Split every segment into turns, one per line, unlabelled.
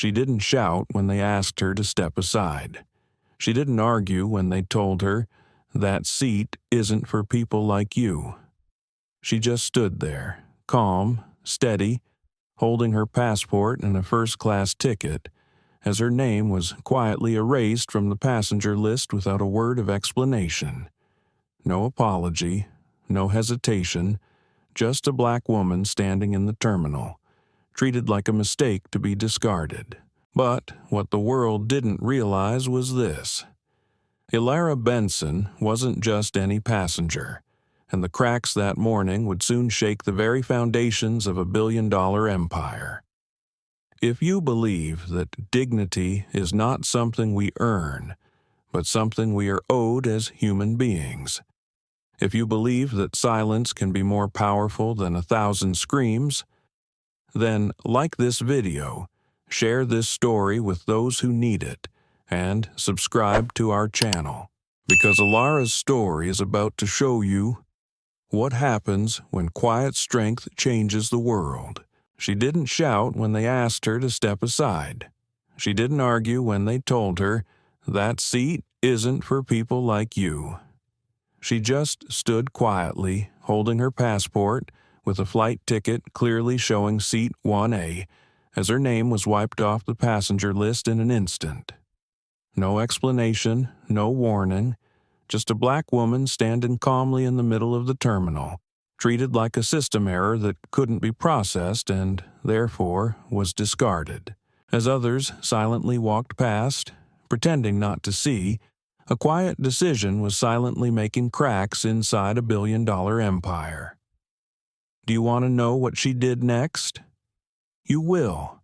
She didn't shout when they asked her to step aside. She didn't argue when they told her, "That seat isn't for people like you." She just stood there, calm, steady, holding her passport and a first-class ticket, as her name was quietly erased from the passenger list without a word of explanation. No apology, no hesitation, just a black woman standing in the terminal, treated like a mistake to be discarded. But what the world didn't realize was this. Elara Benson wasn't just any passenger, and the cracks that morning would soon shake the very foundations of a billion-dollar empire. If you believe that dignity is not something we earn, but something we are owed as human beings, if you believe that silence can be more powerful than 1,000 screams, then like this video, share this story with those who need it, and subscribe to our channel, because Elara's story is about to show you what happens when quiet strength changes the world. She didn't shout when they asked her to step aside. She didn't argue when they told her, "That seat isn't for people like you." She just stood quietly, holding her passport, with a flight ticket clearly showing seat 1A, as her name was wiped off the passenger list in an instant. No explanation, no warning, just a black woman standing calmly in the middle of the terminal, treated like a system error that couldn't be processed and, therefore, was discarded. As others silently walked past, pretending not to see, a quiet decision was silently making cracks inside a billion-dollar empire. Do you want to know what she did next? You will.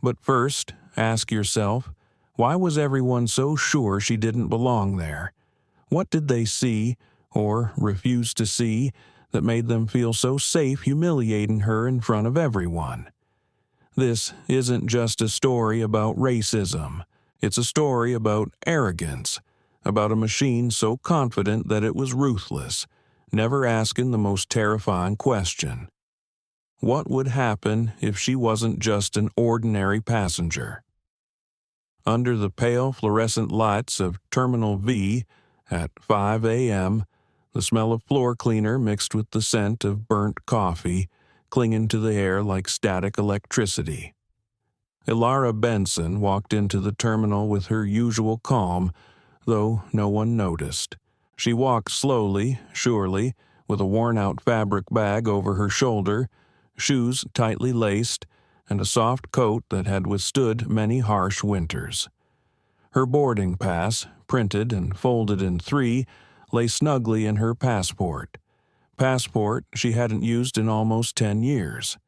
But first, ask yourself, why was everyone so sure she didn't belong there? What did they see, or refuse to see, that made them feel so safe humiliating her in front of everyone? This isn't just a story about racism. It's a story about arrogance, about a machine so confident that it was ruthless, never asking the most terrifying question. What would happen if she wasn't just an ordinary passenger? Under the pale fluorescent lights of Terminal V at 5 a.m., the smell of floor cleaner mixed with the scent of burnt coffee, clinging to the air like static electricity. Elara Benson walked into the terminal with her usual calm, though no one noticed. She walked slowly, surely, with a worn-out fabric bag over her shoulder, shoes tightly laced, and a soft coat that had withstood many harsh winters. Her boarding pass, printed and folded in 3, lay snugly in her passport she hadn't used in almost 10 years.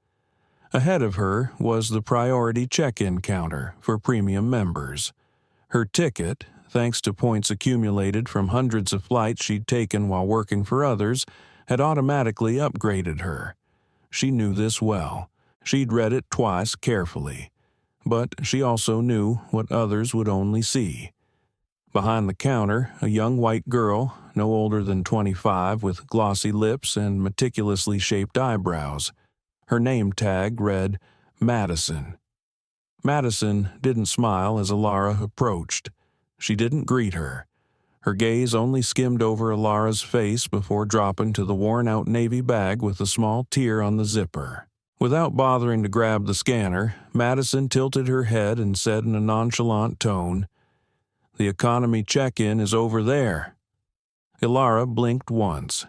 Ahead of her was the priority check-in counter for premium members. Her ticket, thanks to points accumulated from hundreds of flights she'd taken while working for others, had automatically upgraded her. She knew this well. She'd read it twice carefully. But she also knew what others would only see. Behind the counter, a young white girl, no older than 25, with glossy lips and meticulously shaped eyebrows. Her name tag read Madison. Madison didn't smile as Elara approached. She didn't greet her. Her gaze only skimmed over Elara's face before dropping to the worn-out navy bag with a small tear on the zipper. Without bothering to grab the scanner, Madison tilted her head and said in a nonchalant tone, "The economy check-in is over there." Elara blinked once.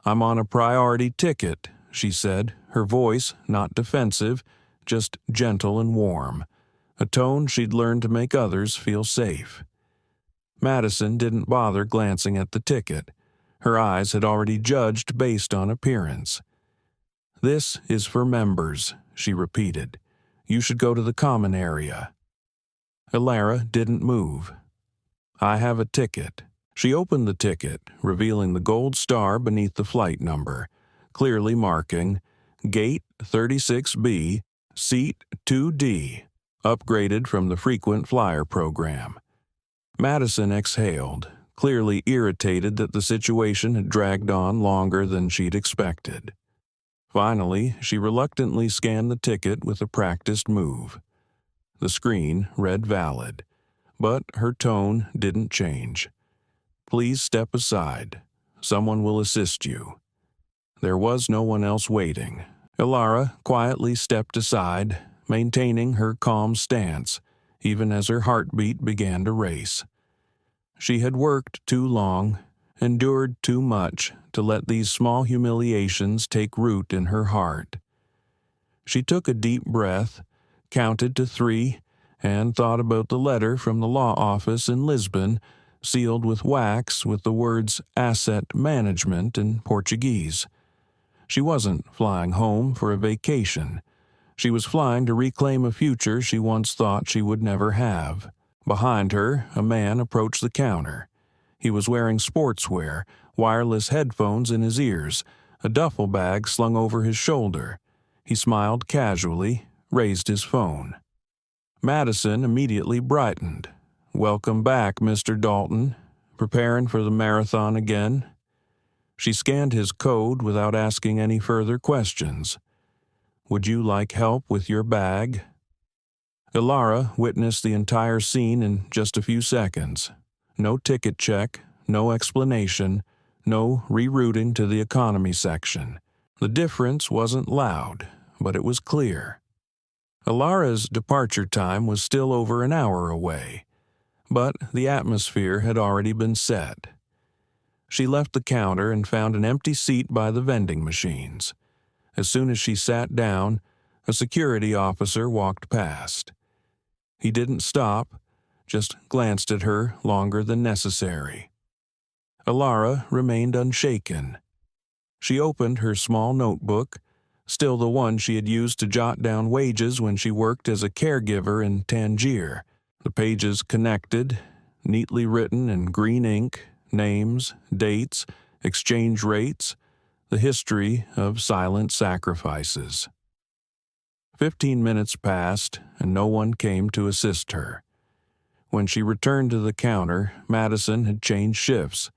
"I'm on a priority ticket," she said, her voice not defensive, just gentle and warm, a tone she'd learned to make others feel safe. Madison didn't bother glancing at the ticket. Her eyes had already judged based on appearance. "This is for members," she repeated. "You should go to the common area." Elara didn't move. "I have a ticket." She opened the ticket, revealing the gold star beneath the flight number, clearly marking Gate 36B, Seat 2D, upgraded from the frequent flyer program. Madison exhaled, clearly irritated that the situation had dragged on longer than she'd expected. Finally, she reluctantly scanned the ticket with a practiced move. The screen read valid, but her tone didn't change. "Please step aside. Someone will assist you." There was no one else waiting. Elara quietly stepped aside, maintaining her calm stance, even as her heartbeat began to race. She had worked too long, endured too much to let these small humiliations take root in her heart. She took a deep breath, counted to 3, and thought about the letter from the law office in Lisbon, sealed with wax with the words "asset management" in Portuguese. She wasn't flying home for a vacation. She was flying to reclaim a future she once thought she would never have. Behind her, a man approached the counter. He was wearing sportswear, wireless headphones in his ears, a duffel bag slung over his shoulder. He smiled casually, raised his phone. Madison immediately brightened. "Welcome back, Mr. Dalton. Preparing for the marathon again?" She scanned his code without asking any further questions. "Would you like help with your bag?" Elara witnessed the entire scene in just a few seconds. No ticket check, no explanation, no rerouting to the economy section. The difference wasn't loud, but it was clear. Elara's departure time was still over an hour away, but the atmosphere had already been set. She left the counter and found an empty seat by the vending machines. As soon as she sat down, a security officer walked past. He didn't stop, just glanced at her longer than necessary. Elara remained unshaken. She opened her small notebook, still the one she had used to jot down wages when she worked as a caregiver in Tangier. The pages connected, neatly written in green ink, names, dates, exchange rates, the history of silent sacrifices. 15 minutes passed, and no one came to assist her. When she returned to the counter, Madison had changed shifts.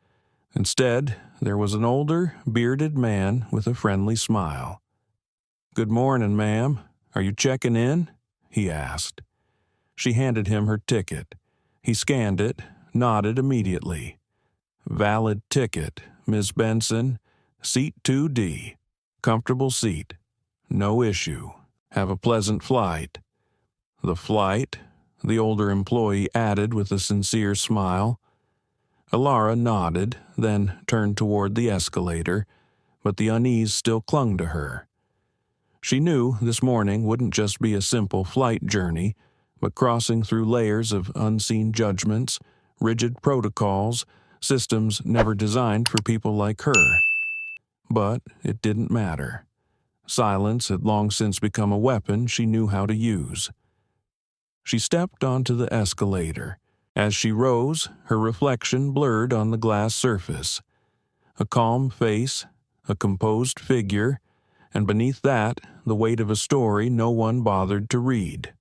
Instead, there was an older, bearded man with a friendly smile. "Good morning, ma'am. Are you checking in?" he asked. She handed him her ticket. He scanned it, nodded immediately. "Valid ticket, Miss Benson. Seat 2D. Comfortable seat. No issue. Have a pleasant flight." "The flight?" the older employee added with a sincere smile. Elara nodded, then turned toward the escalator, but the unease still clung to her. She knew this morning wouldn't just be a simple flight journey, but crossing through layers of unseen judgments, rigid protocols, systems never designed for people like her. But it didn't matter. Silence had long since become a weapon she knew how to use. She stepped onto the escalator. As she rose, her reflection blurred on the glass surface. A calm face, a composed figure, and beneath that, the weight of a story no one bothered to read.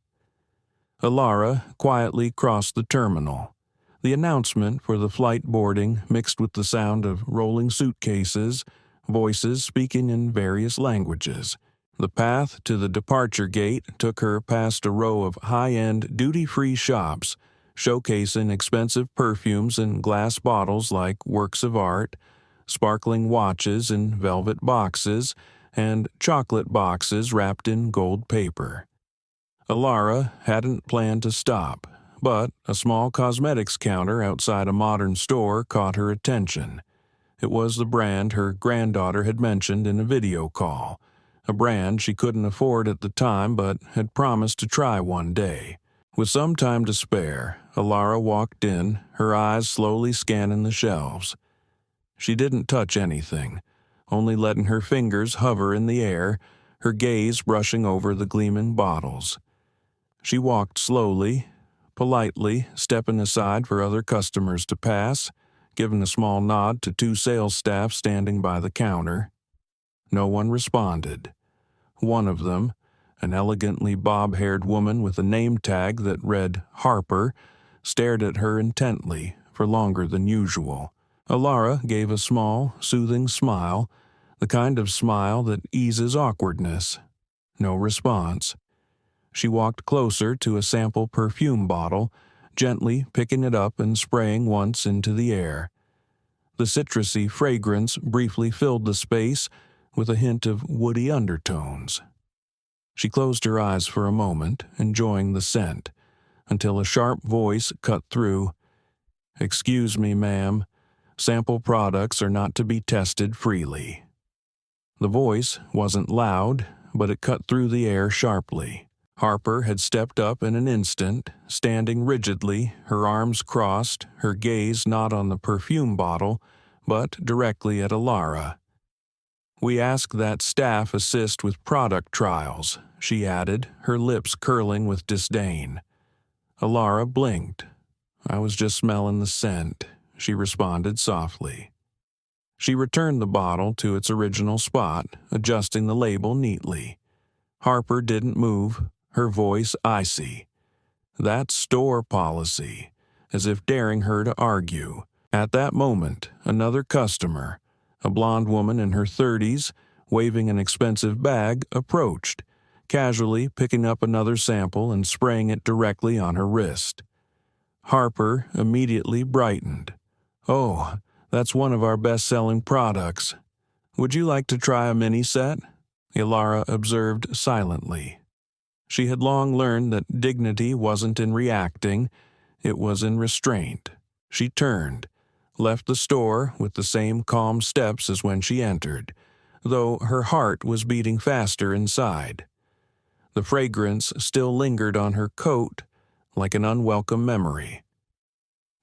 Elara quietly crossed the terminal. The announcement for the flight boarding mixed with the sound of rolling suitcases, voices speaking in various languages. The path to the departure gate took her past a row of high-end, duty-free shops, showcasing expensive perfumes in glass bottles like works of art, sparkling watches in velvet boxes, and chocolate boxes wrapped in gold paper. Elara hadn't planned to stop, but a small cosmetics counter outside a modern store caught her attention. It was the brand her granddaughter had mentioned in a video call, a brand she couldn't afford at the time but had promised to try one day. With some time to spare, Elara walked in, her eyes slowly scanning the shelves. She didn't touch anything, only letting her fingers hover in the air, her gaze brushing over the gleaming bottles. She walked slowly, politely, stepping aside for other customers to pass, giving a small nod to 2 sales staff standing by the counter. No one responded. One of them, an elegantly bob-haired woman with a name tag that read Harper, stared at her intently for longer than usual. Elara gave a small, soothing smile, the kind of smile that eases awkwardness. No response. She walked closer to a sample perfume bottle, gently picking it up and spraying once into the air. The citrusy fragrance briefly filled the space with a hint of woody undertones. She closed her eyes for a moment, enjoying the scent, until a sharp voice cut through. "Excuse me, ma'am. Sample products are not to be tested freely." The voice wasn't loud, but it cut through the air sharply. Harper had stepped up in an instant, standing rigidly, her arms crossed, her gaze not on the perfume bottle, but directly at Elara. "We ask that staff assist with product trials," she added, her lips curling with disdain. Elara blinked. "I was just smelling the scent," she responded softly. She returned the bottle to its original spot, adjusting the label neatly. Harper didn't move, her voice icy. "That's store policy," as if daring her to argue. At that moment, another customer, a blonde woman in her 30s, waving an expensive bag, approached, casually picking up another sample and spraying it directly on her wrist. Harper immediately brightened. "Oh, that's one of our best-selling products. Would you like to try a mini set?" Elara observed silently. She had long learned that dignity wasn't in reacting, it was in restraint. She turned, left the store with the same calm steps as when she entered, though her heart was beating faster inside. The fragrance still lingered on her coat, like an unwelcome memory.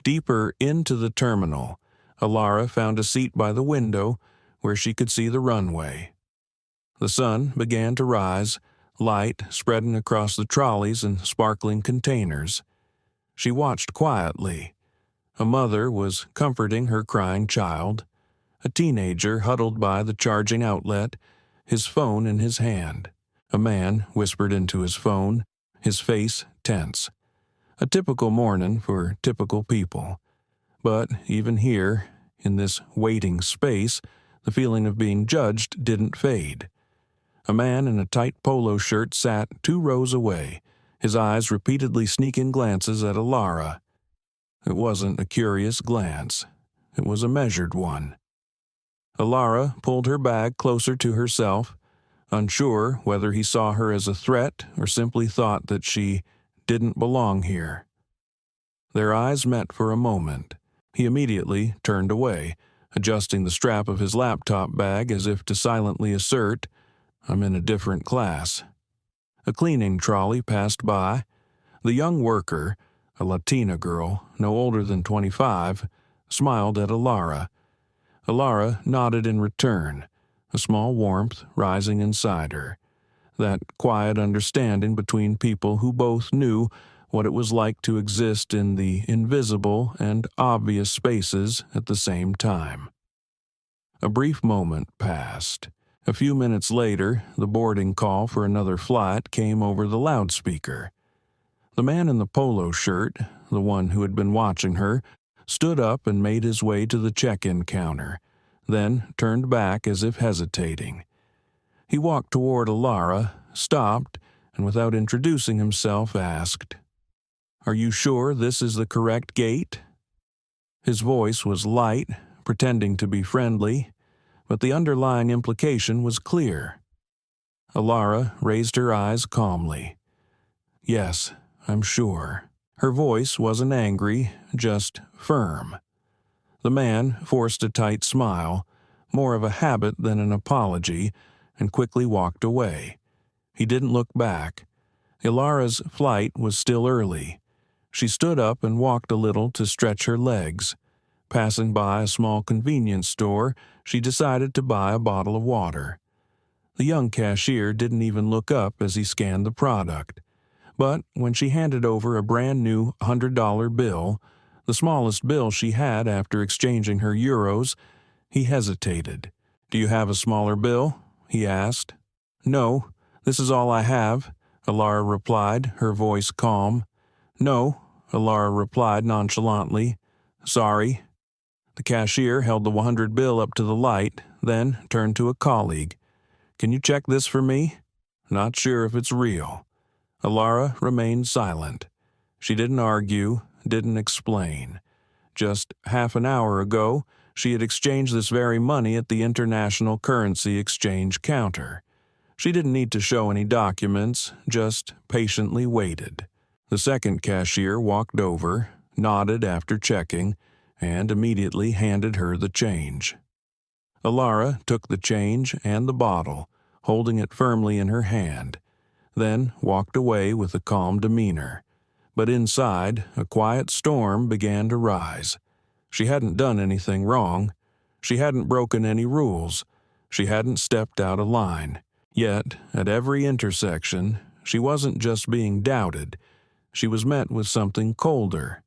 Deeper into the terminal, Elara found a seat by the window where she could see the runway. The sun began to rise, light spreading across the trolleys and sparkling containers. She watched quietly. A mother was comforting her crying child. A teenager huddled by the charging outlet, his phone in his hand. A man whispered into his phone, his face tense. A typical morning for typical people. But even here, in this waiting space, the feeling of being judged didn't fade. A man in a tight polo shirt sat 2 rows away, his eyes repeatedly sneaking glances at Elara. It wasn't a curious glance. It was a measured one. Elara pulled her bag closer to herself, unsure whether he saw her as a threat or simply thought that she didn't belong here. Their eyes met for a moment. He immediately turned away, adjusting the strap of his laptop bag as if to silently assert, "I'm in a different class." A cleaning trolley passed by. The young worker, a Latina girl, no older than 25, smiled at Elara. Elara nodded in return, a small warmth rising inside her. That quiet understanding between people who both knew what it was like to exist in the invisible and obvious spaces at the same time. A brief moment passed. A few minutes later, the boarding call for another flight came over the loudspeaker. The man in the polo shirt, the one who had been watching her, stood up and made his way to the check-in counter, then turned back as if hesitating. He walked toward Elara, stopped, and without introducing himself asked, "Are you sure this is the correct gate?" His voice was light, pretending to be friendly, but the underlying implication was clear. Elara raised her eyes calmly. "Yes, I'm sure." Her voice wasn't angry, just firm. The man forced a tight smile, more of a habit than an apology, and quickly walked away. He didn't look back. Elara's flight was still early. She stood up and walked a little to stretch her legs. Passing by a small convenience store, she decided to buy a bottle of water. The young cashier didn't even look up as he scanned the product. But when she handed over a brand-new $100 bill, the smallest bill she had after exchanging her euros, he hesitated. "Do you have a smaller bill?" he asked. "No, this is all I have," Elara replied, her voice calm. "No," Elara replied nonchalantly. "Sorry." The cashier held the 100 bill up to the light, then turned to a colleague. "Can you check this for me? Not sure if it's real." Elara remained silent. She didn't argue, didn't explain. Just half an hour ago, she had exchanged this very money at the international currency exchange counter. She didn't need to show any documents, just patiently waited. The second cashier walked over, nodded after checking, and immediately handed her the change. Elara took the change and the bottle, holding it firmly in her hand, then walked away with a calm demeanor. But inside, a quiet storm began to rise. She hadn't done anything wrong. She hadn't broken any rules. She hadn't stepped out of line. Yet, at every intersection, she wasn't just being doubted. She was met with something colder,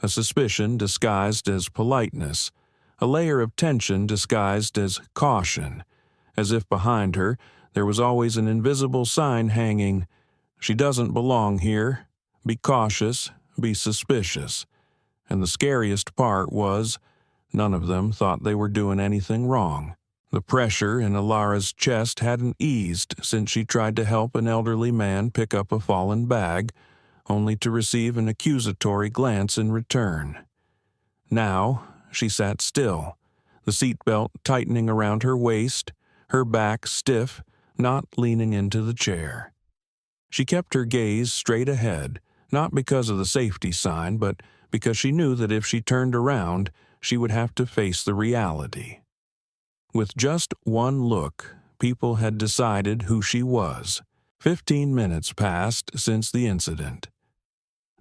a suspicion disguised as politeness, a layer of tension disguised as caution, as if behind her there was always an invisible sign hanging, "She doesn't belong here. Be cautious, be suspicious." And the scariest part was, none of them thought they were doing anything wrong. The pressure in Elara's chest hadn't eased since she tried to help an elderly man pick up a fallen bag, only to receive an accusatory glance in return. Now, she sat still, the seatbelt tightening around her waist, her back stiff, not leaning into the chair. She kept her gaze straight ahead, not because of the safety sign, but because she knew that if she turned around, she would have to face the reality. With just one look, people had decided who she was. 15 minutes passed since the incident.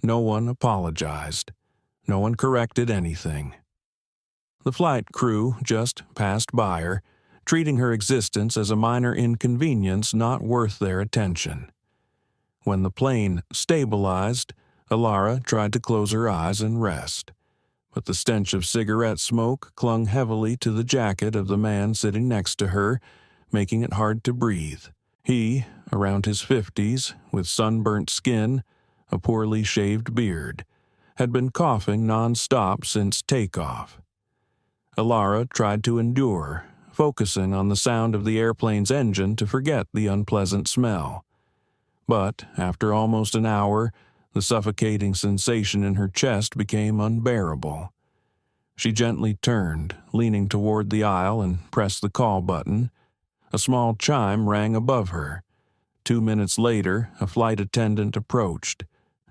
No one apologized. No one corrected anything. The flight crew just passed by her, treating her existence as a minor inconvenience not worth their attention. When the plane stabilized, Elara tried to close her eyes and rest, but the stench of cigarette smoke clung heavily to the jacket of the man sitting next to her, making it hard to breathe. He, around his 50s, with sunburnt skin, a poorly shaved beard, had been coughing non-stop since takeoff. Elara tried to endure, focusing on the sound of the airplane's engine to forget the unpleasant smell. But after almost an hour, the suffocating sensation in her chest became unbearable. She gently turned, leaning toward the aisle, and pressed the call button. A small chime rang above her. 2 minutes later, a flight attendant approached,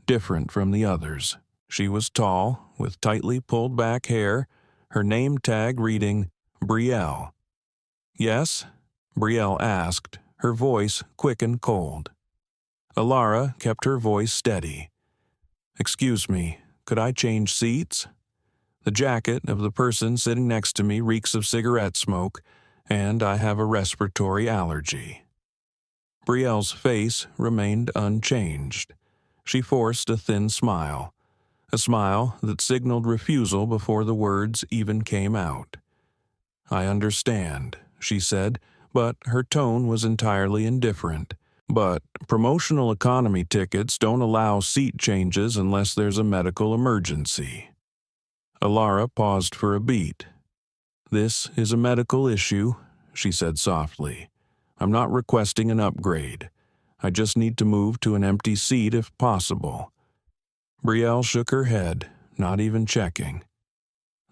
different from the others. She was tall, with tightly pulled back hair, her name tag reading Brielle. "Yes?" Brielle asked, her voice quick and cold. Elara kept her voice steady. "Excuse me, could I change seats? The jacket of the person sitting next to me reeks of cigarette smoke, and I have a respiratory allergy." Brielle's face remained unchanged. She forced a thin smile, a smile that signaled refusal before the words even came out. "I understand," she said, but her tone was entirely indifferent. "But promotional economy tickets don't allow seat changes unless there's a medical emergency." Elara paused for a beat. "This is a medical issue," she said softly. "I'm not requesting an upgrade. I just need to move to an empty seat if possible." Brielle shook her head, not even checking.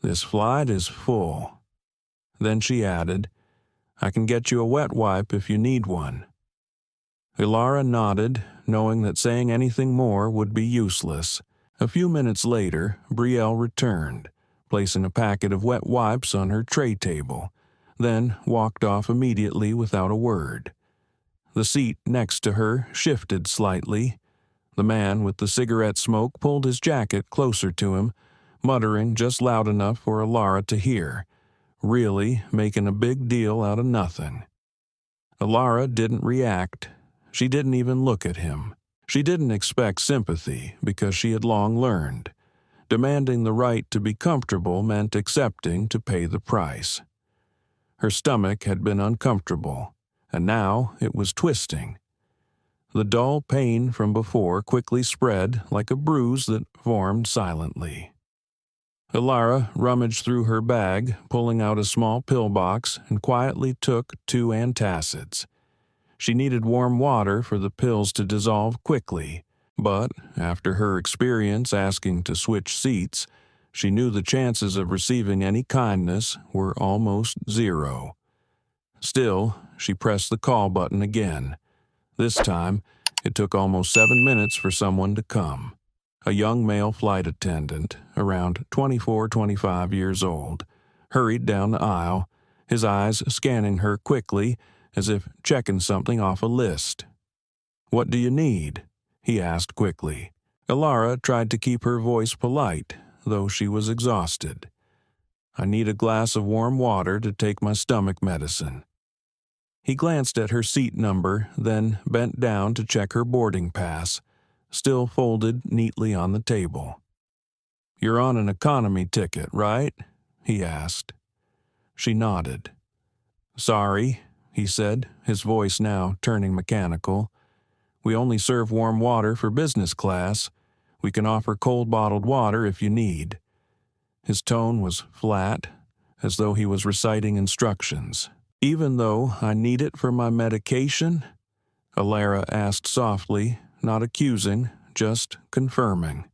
"This flight is full." Then she added, "I can get you a wet wipe if you need one." Elara nodded, knowing that saying anything more would be useless. A few minutes later, Brielle returned, placing a packet of wet wipes on her tray table, then walked off immediately without a word. The seat next to her shifted slightly. The man with the cigarette smoke pulled his jacket closer to him, muttering just loud enough for Elara to hear, really making a big deal out of nothing. Elara didn't react. She didn't even look at him. She didn't expect sympathy because she had long learned. Demanding the right to be comfortable meant accepting to pay the price. Her stomach had been uncomfortable, and now it was twisting. The dull pain from before quickly spread like a bruise that formed silently. Elara rummaged through her bag, pulling out a small pill box, and quietly took 2 antacids. She needed warm water for the pills to dissolve quickly, But after her experience asking to switch seats, she knew the chances of receiving any kindness were almost zero. Still, she pressed the call button again. This time, it took almost 7 minutes for someone to come. A young male flight attendant, around 24-25 years old, hurried down the aisle, his eyes scanning her quickly as if checking something off a list. "What do you need?" he asked quickly. Elara tried to keep her voice polite, though she was exhausted. "I need a glass of warm water to take my stomach medicine." He glanced at her seat number, then bent down to check her boarding pass, still folded neatly on the table. "You're on an economy ticket, right?" he asked. She nodded. "Sorry," he said, his voice now turning mechanical. "We only serve warm water for business class. We can offer cold bottled water if you need." His tone was flat, as though he was reciting instructions. "Even though I need it for my medication?" Elara asked softly, not accusing, just confirming.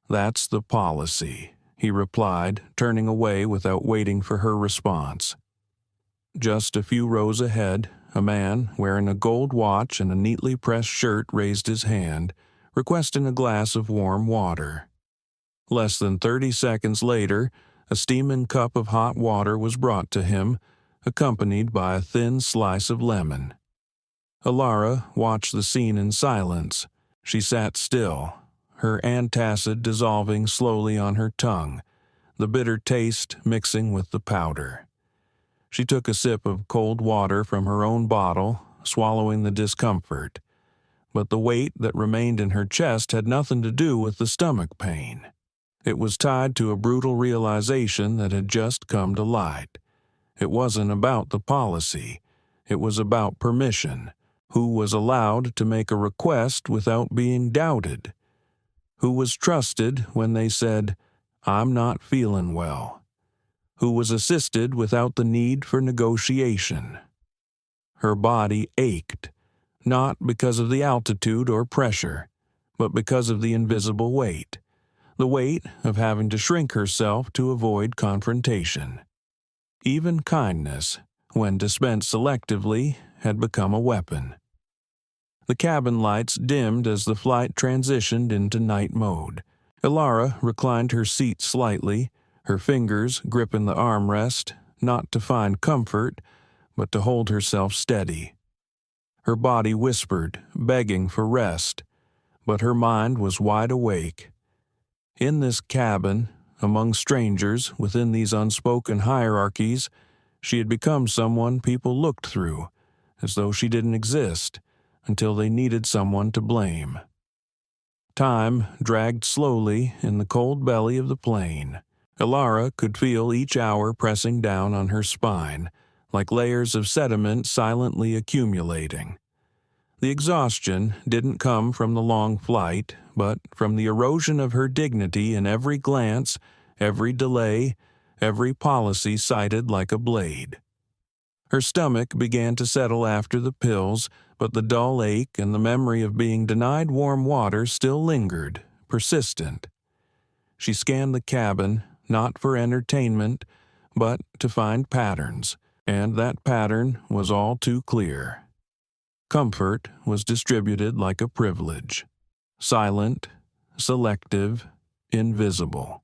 "That's the policy," he replied, turning away without waiting for her response. Just a few rows ahead, a man wearing a gold watch and a neatly pressed shirt raised his hand, requesting a glass of warm water. Less than 30 seconds later, a steaming cup of hot water was brought to him, accompanied by a thin slice of lemon. Elara watched the scene in silence. She sat still, her antacid dissolving slowly on her tongue, the bitter taste mixing with the powder. She took a sip of cold water from her own bottle, swallowing the discomfort. But the weight that remained in her chest had nothing to do with the stomach pain. It was tied to a brutal realization that had just come to light. It wasn't about the policy. It was about permission. Who was allowed to make a request without being doubted? Who was trusted when they said, "I'm not feeling well"? Who was assisted without the need for negotiation? Her body ached, not because of the altitude or pressure, but because of the invisible weight, the weight of having to shrink herself to avoid confrontation. Even kindness, when dispensed selectively, had become a weapon. The cabin lights dimmed as the flight transitioned into night mode. Elara reclined her seat slightly, her fingers gripping the armrest, not to find comfort, but to hold herself steady. Her body whispered, begging for rest, but her mind was wide awake. In this cabin, among strangers, within these unspoken hierarchies, she had become someone people looked through, as though she didn't exist, until they needed someone to blame. Time dragged slowly in the cold belly of the plane. Elara could feel each hour pressing down on her spine, like layers of sediment silently accumulating. The exhaustion didn't come from the long flight, but from the erosion of her dignity in every glance, every delay, every policy sighted like a blade. Her stomach began to settle after the pills, but the dull ache and the memory of being denied warm water still lingered, persistent. She scanned the cabin, not for entertainment, but to find patterns, and that pattern was all too clear. Comfort was distributed like a privilege, silent, selective, invisible.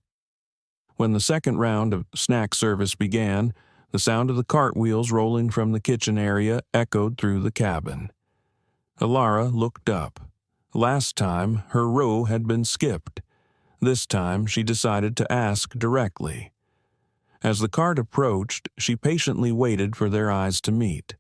When the second round of snack service began, the sound of the cartwheels rolling from the kitchen area echoed through the cabin. Elara looked up. Last time, her row had been skipped. This time, she decided to ask directly. As the cart approached, she patiently waited for their eyes to meet.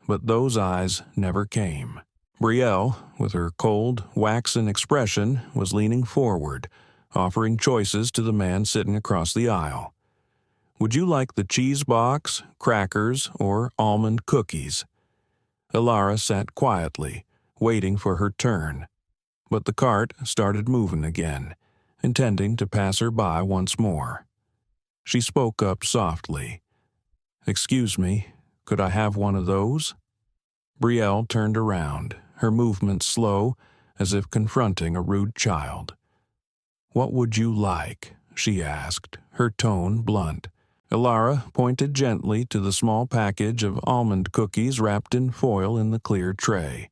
But those eyes never came. Brielle, with her cold, waxen expression, was leaning forward, offering choices to the man sitting across the aisle. "Would you like the cheese box, crackers, or almond cookies?" Elara sat quietly, waiting for her turn. But the cart started moving again, intending to pass her by once more. She spoke up softly. "Excuse me, could I have one of those?" Brielle turned around, her movements slow, as if confronting a rude child. "What would you like?" she asked, her tone blunt. Elara pointed gently to the small package of almond cookies wrapped in foil in the clear tray.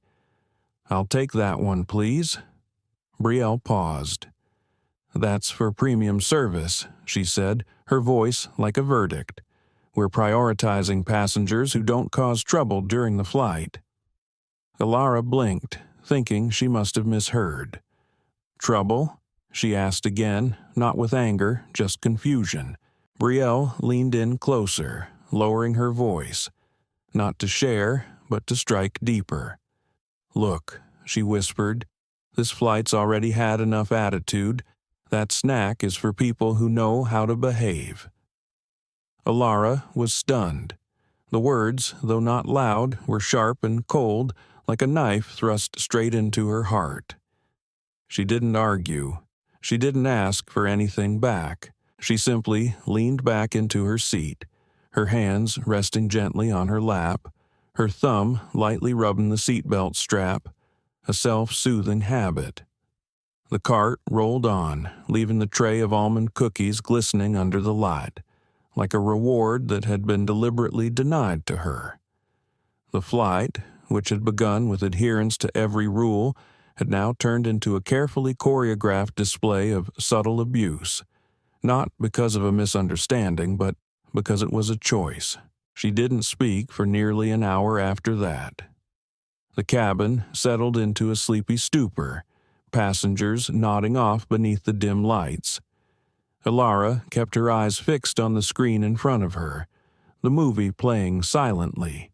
"I'll take that one, please." Brielle paused. "That's for premium service," she said, her voice like a verdict. "We're prioritizing passengers who don't cause trouble during the flight." Elara blinked, thinking she must have misheard. "Trouble?" she asked again, not with anger, just confusion. Brielle leaned in closer, lowering her voice, not to share, but to strike deeper. "Look," she whispered, "this flight's already had enough attitude. That snack is for people who know how to behave." Elara was stunned. The words, though not loud, were sharp and cold, like a knife thrust straight into her heart. She didn't argue. She didn't ask for anything back. She simply leaned back into her seat, her hands resting gently on her lap, her thumb lightly rubbing the seatbelt strap, a self-soothing habit. The cart rolled on, leaving the tray of almond cookies glistening under the light, like a reward that had been deliberately denied to her. The flight, which had begun with adherence to every rule, had now turned into a carefully choreographed display of subtle abuse, not because of a misunderstanding, but because it was a choice. She didn't speak for nearly an hour after that. The cabin settled into a sleepy stupor, passengers nodding off beneath the dim lights. Elara kept her eyes fixed on the screen in front of her, the movie playing silently.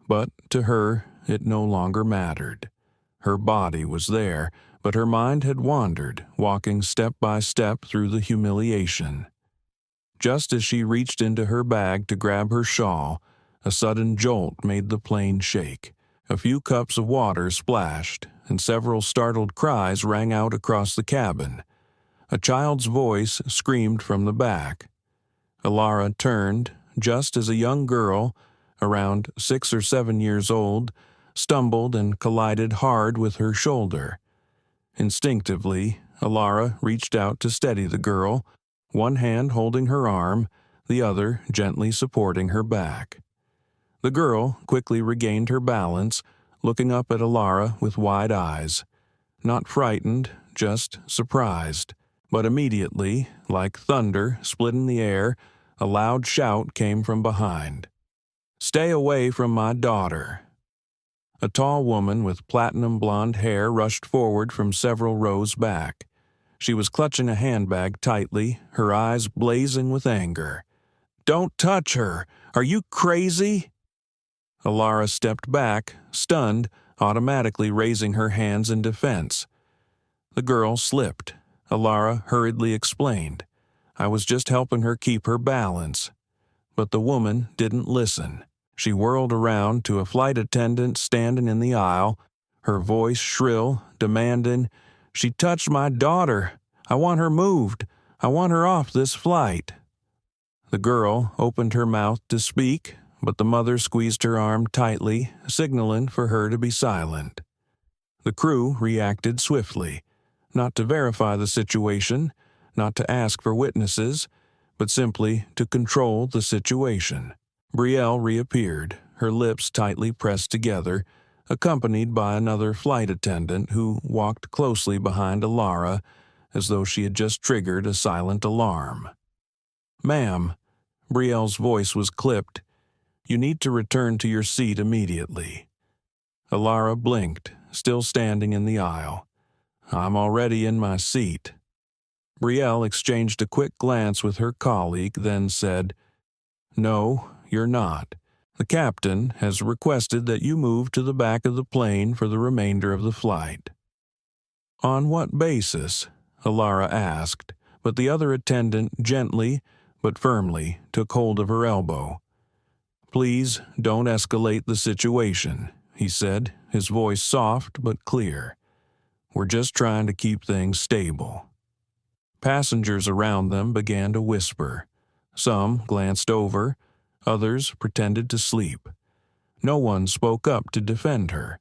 But to her, it no longer mattered. Her body was there, but her mind had wandered, walking step by step through the humiliation. Just as she reached into her bag to grab her shawl, a sudden jolt made the plane shake. A few cups of water splashed, and several startled cries rang out across the cabin. A child's voice screamed from the back. Elara turned, just as a young girl, around 6 or 7 years old, stumbled and collided hard with her shoulder. Instinctively, Elara reached out to steady the girl, one hand holding her arm, the other gently supporting her back. The girl quickly regained her balance, looking up at Elara with wide eyes. Not frightened, just surprised. But immediately, like thunder splitting the air, a loud shout came from behind. "Stay away from my daughter." A tall woman with platinum blonde hair rushed forward from several rows back. She was clutching a handbag tightly, her eyes blazing with anger. "Don't touch her! Are you crazy?" Elara stepped back, stunned, automatically raising her hands in defense. The girl slipped. Elara hurriedly explained. "I was just helping her keep her balance." But the woman didn't listen. She whirled around to a flight attendant standing in the aisle, her voice shrill, demanding, "She touched my daughter. I want her moved. I want her off this flight." The girl opened her mouth to speak, but the mother squeezed her arm tightly, signaling for her to be silent. The crew reacted swiftly, not to verify the situation, not to ask for witnesses, but simply to control the situation. Brielle reappeared, her lips tightly pressed together, accompanied by another flight attendant who walked closely behind Elara as though she had just triggered a silent alarm. "Ma'am," Brielle's voice was clipped, "you need to return to your seat immediately." Elara blinked, still standing in the aisle. "I'm already in my seat." Brielle exchanged a quick glance with her colleague, then said, "No, you're not. The captain has requested that you move to the back of the plane for the remainder of the flight." "On what basis?" Elara asked, but the other attendant gently but firmly took hold of her elbow. "Please don't escalate the situation," he said, his voice soft but clear. "We're just trying to keep things stable." Passengers around them began to whisper. Some glanced over, others pretended to sleep. No one spoke up to defend her.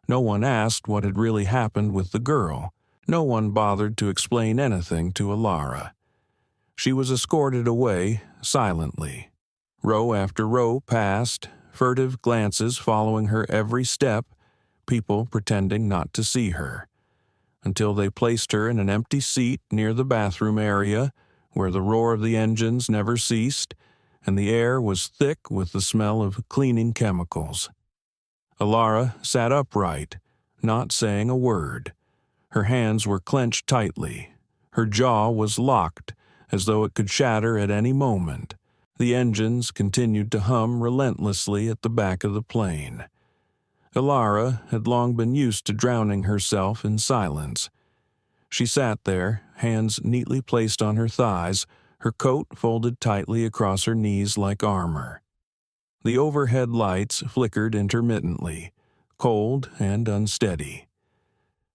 No one asked what had really happened with the girl. No one bothered to explain anything to Elara. She was escorted away silently. Row after row passed, furtive glances following her every step, people pretending not to see her, until they placed her in an empty seat near the bathroom area, where the roar of the engines never ceased, and the air was thick with the smell of cleaning chemicals. Elara sat upright, not saying a word. Her hands were clenched tightly. Her jaw was locked, as though it could shatter at any moment. The engines continued to hum relentlessly at the back of the plane. Elara had long been used to drowning herself in silence. She sat there, hands neatly placed on her thighs, her coat folded tightly across her knees like armor. The overhead lights flickered intermittently, cold and unsteady.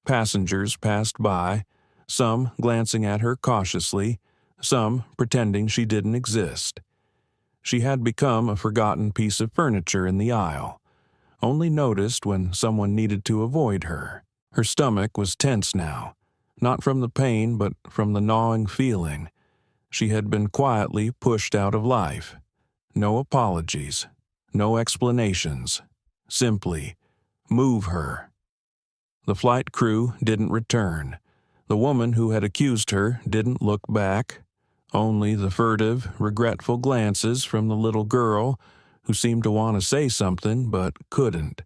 Passengers passed by, some glancing at her cautiously, some pretending she didn't exist. She had become a forgotten piece of furniture in the aisle, only noticed when someone needed to avoid her. Her stomach was tense now, not from the pain but from the gnawing feeling. She had been quietly pushed out of life. No apologies, no explanations. Simply, move her. The flight crew didn't return. The woman who had accused her didn't look back. Only the furtive, regretful glances from the little girl, who seemed to want to say something but couldn't.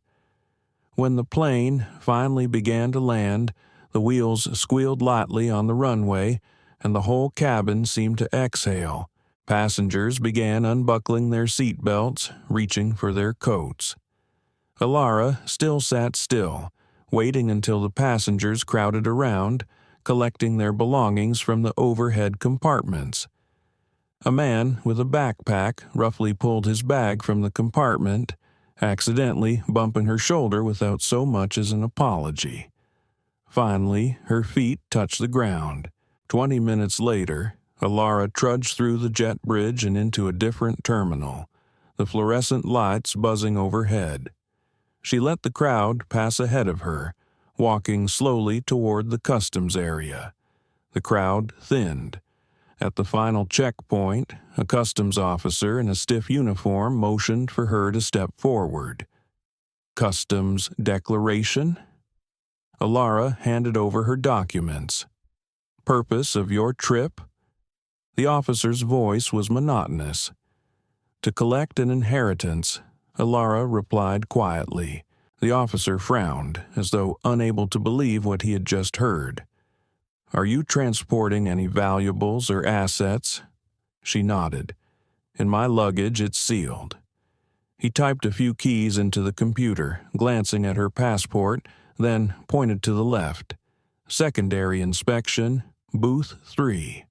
When the plane finally began to land, the wheels squealed lightly on the runway, and the whole cabin seemed to exhale. Passengers began unbuckling their seat belts, reaching for their coats. Elara still sat still, waiting until the passengers crowded around, collecting their belongings from the overhead compartments. A man with a backpack roughly pulled his bag from the compartment, accidentally bumping her shoulder without so much as an apology. Finally, her feet touched the ground. 20 minutes later, Elara trudged through the jet bridge and into a different terminal, the fluorescent lights buzzing overhead. She let the crowd pass ahead of her, walking slowly toward the customs area. The crowd thinned. At the final checkpoint, a customs officer in a stiff uniform motioned for her to step forward. Customs declaration? Elara handed over her documents. Purpose of your trip? The officer's voice was monotonous. To collect an inheritance, Elara replied quietly. The officer frowned, as though unable to believe what he had just heard. Are you transporting any valuables or assets? She nodded. In my luggage, it's sealed. He typed a few keys into the computer, glancing at her passport, then pointed to the left. Secondary inspection, booth 3.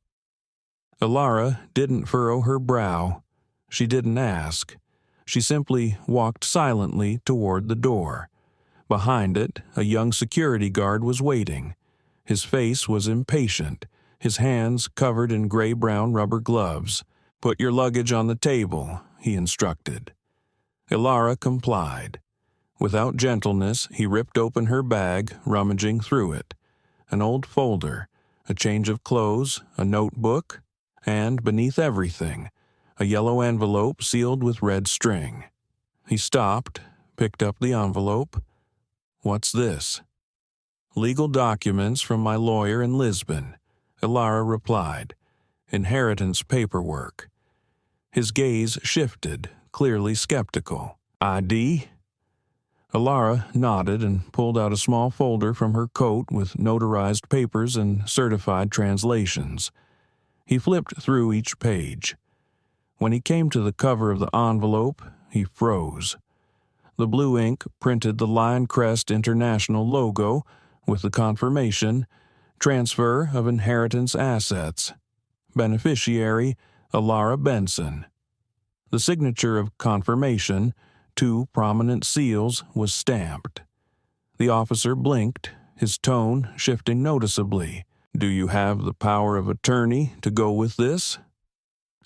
Elara didn't furrow her brow. She didn't ask. She simply walked silently toward the door. Behind it, a young security guard was waiting. His face was impatient, his hands covered in gray-brown rubber gloves. Put your luggage on the table, he instructed. Elara complied. Without gentleness, he ripped open her bag, rummaging through it. An old folder, a change of clothes, a notebook, and, beneath everything, a yellow envelope sealed with red string. He stopped, picked up the envelope. What's this? Legal documents from my lawyer in Lisbon, Elara replied. Inheritance paperwork. His gaze shifted, clearly skeptical. ID? Elara nodded and pulled out a small folder from her coat with notarized papers and certified translations. He flipped through each page. When he came to the cover of the envelope, he froze. The blue ink printed the Lion Crest International logo with the confirmation, transfer of inheritance assets. Beneficiary, Elara Benson. The signature of confirmation, 2 prominent seals, was stamped. The officer blinked, his tone shifting noticeably. Do you have the power of attorney to go with this?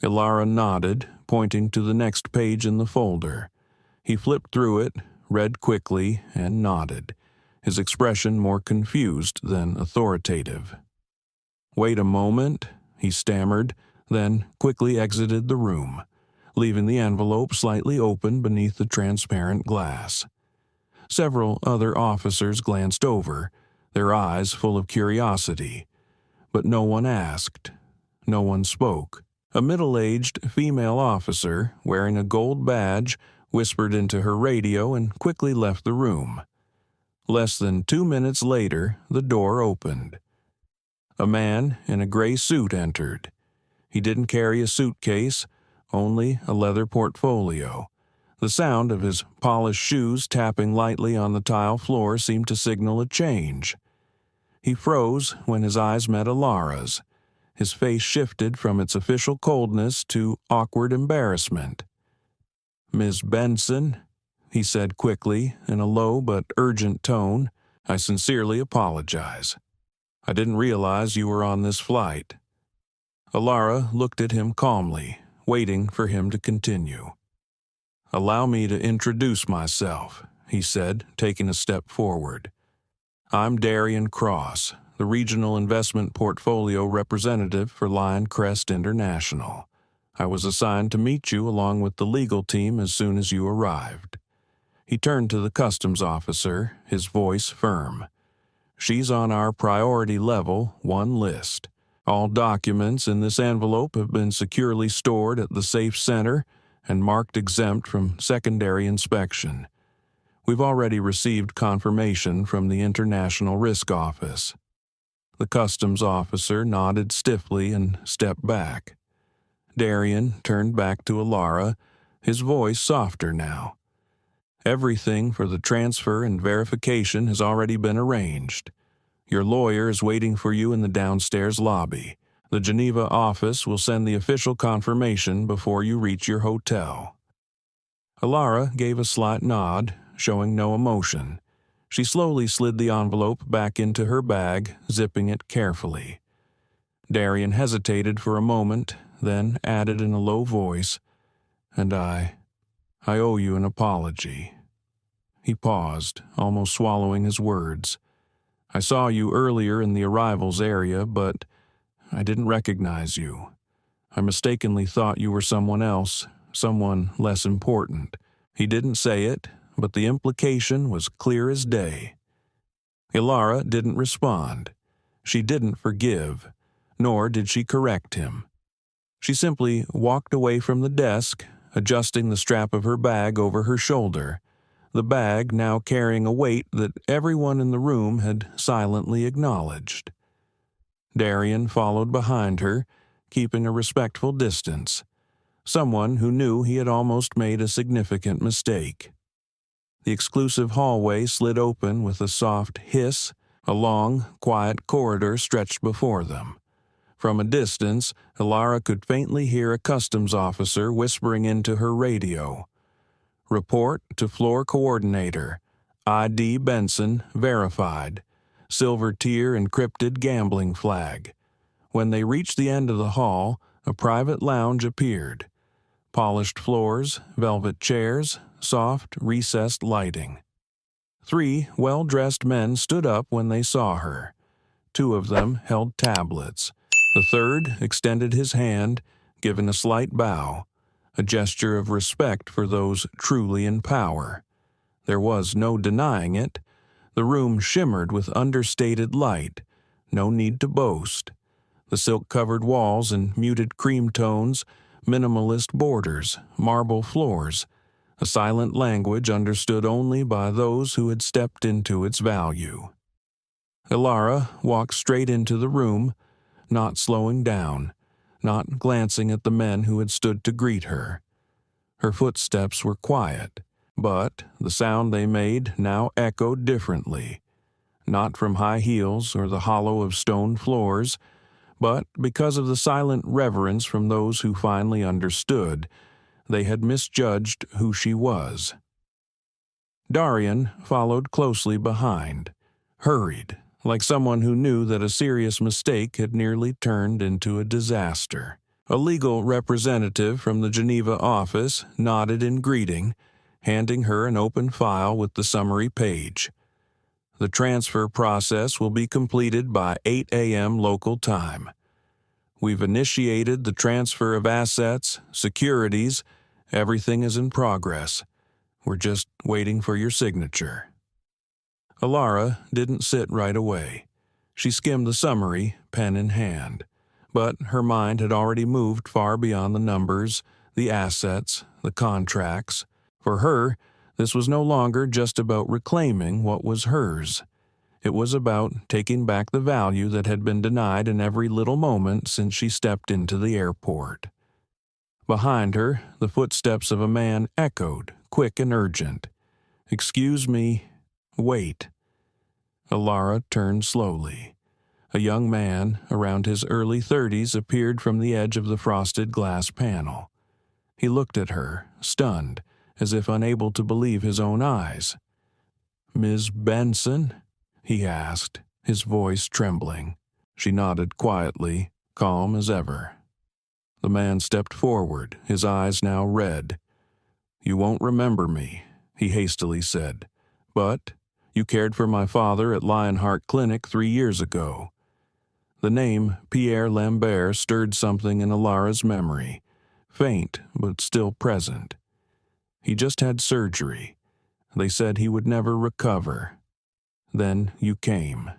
Elara nodded, pointing to the next page in the folder. He flipped through it, read quickly, and nodded. his expression more confused than authoritative. "Wait a moment," he stammered, then quickly exited the room, leaving the envelope slightly open beneath the transparent glass. Several other officers glanced over, their eyes full of curiosity, but no one asked, no one spoke. A middle-aged female officer, wearing a gold badge, whispered into her radio and quickly left the room. Less than 2 minutes later, the door opened. A man in a gray suit entered. He didn't carry a suitcase, only a leather portfolio. The sound of his polished shoes tapping lightly on the tile floor seemed to signal a change. He froze when his eyes met Elara's. His face shifted from its official coldness to awkward embarrassment. "Miss Benson," he said quickly, in a low but urgent tone, "I sincerely apologize. I didn't realize you were on this flight." Elara looked at him calmly, waiting for him to continue. "Allow me to introduce myself," he said, taking a step forward. "I'm Darian Cross, the Regional Investment Portfolio Representative for Lioncrest International. I was assigned to meet you along with the legal team as soon as you arrived." He turned to the customs officer, his voice firm. "She's on our priority level 1 list. All documents in this envelope have been securely stored at the safe center and marked exempt from secondary inspection. We've already received confirmation from the International Risk Office." The customs officer nodded stiffly and stepped back. Darian turned back to Elara, his voice softer now. "Everything for the transfer and verification has already been arranged. Your lawyer is waiting for you in the downstairs lobby. The Geneva office will send the official confirmation before you reach your hotel." Elara gave a slight nod, showing no emotion. She slowly slid the envelope back into her bag, zipping it carefully. Darian hesitated for a moment, then added in a low voice, "And I owe you an apology." He paused, almost swallowing his words. "I saw you earlier in the arrivals area, but I didn't recognize you. I mistakenly thought you were someone else, someone less important." He didn't say it, but the implication was clear as day. Elara didn't respond. She didn't forgive, nor did she correct him. She simply walked away from the desk, adjusting the strap of her bag over her shoulder, the bag now carrying a weight that everyone in the room had silently acknowledged. Darian followed behind her, keeping a respectful distance, someone who knew he had almost made a significant mistake. The exclusive hallway slid open with a soft hiss. A long, quiet corridor stretched before them. From a distance, Elara could faintly hear a customs officer whispering into her radio. "Report to floor coordinator. ID Benson verified. Silver tier encrypted gambling flag." When they reached the end of the hall, a private lounge appeared. Polished floors, velvet chairs, soft, recessed lighting. 3 well-dressed men stood up when they saw her. 2 of them held tablets. The third extended his hand, giving a slight bow, a gesture of respect for those truly in power. There was no denying it. The room shimmered with understated light. No need to boast. The silk-covered walls in muted cream tones, minimalist borders, marble floors, a silent language understood only by those who had stepped into its value. Elara walked straight into the room, not slowing down, not glancing at the men who had stood to greet her. Her footsteps were quiet, but the sound they made now echoed differently, not from high heels or the hollow of stone floors, but because of the silent reverence from those who finally understood they had misjudged who she was. Darian followed closely behind, hurried, like someone who knew that a serious mistake had nearly turned into a disaster. A legal representative from the Geneva office nodded in greeting, handing her an open file with the summary page. The transfer process will be completed by 8 a.m. local time. We've initiated the transfer of assets, securities. Everything is in progress. We're just waiting for your signature." Elara didn't sit right away. She skimmed the summary, pen in hand. But her mind had already moved far beyond the numbers, the assets, the contracts. For her, this was no longer just about reclaiming what was hers. It was about taking back the value that had been denied in every little moment since she stepped into the airport. Behind her, the footsteps of a man echoed, quick and urgent. "Excuse me, wait." Elara turned slowly. A young man, around his early 30s, appeared from the edge of the frosted glass panel. He looked at her, stunned, as if unable to believe his own eyes. "Ms. Benson?" he asked, his voice trembling. She nodded quietly, calm as ever. The man stepped forward, his eyes now red. "You won't remember me," he hastily said, "but you cared for my father at Lionheart Clinic 3 years ago." The name Pierre Lambert stirred something in Elara's memory, faint but still present. He just had surgery. They said he would never recover. Then you came.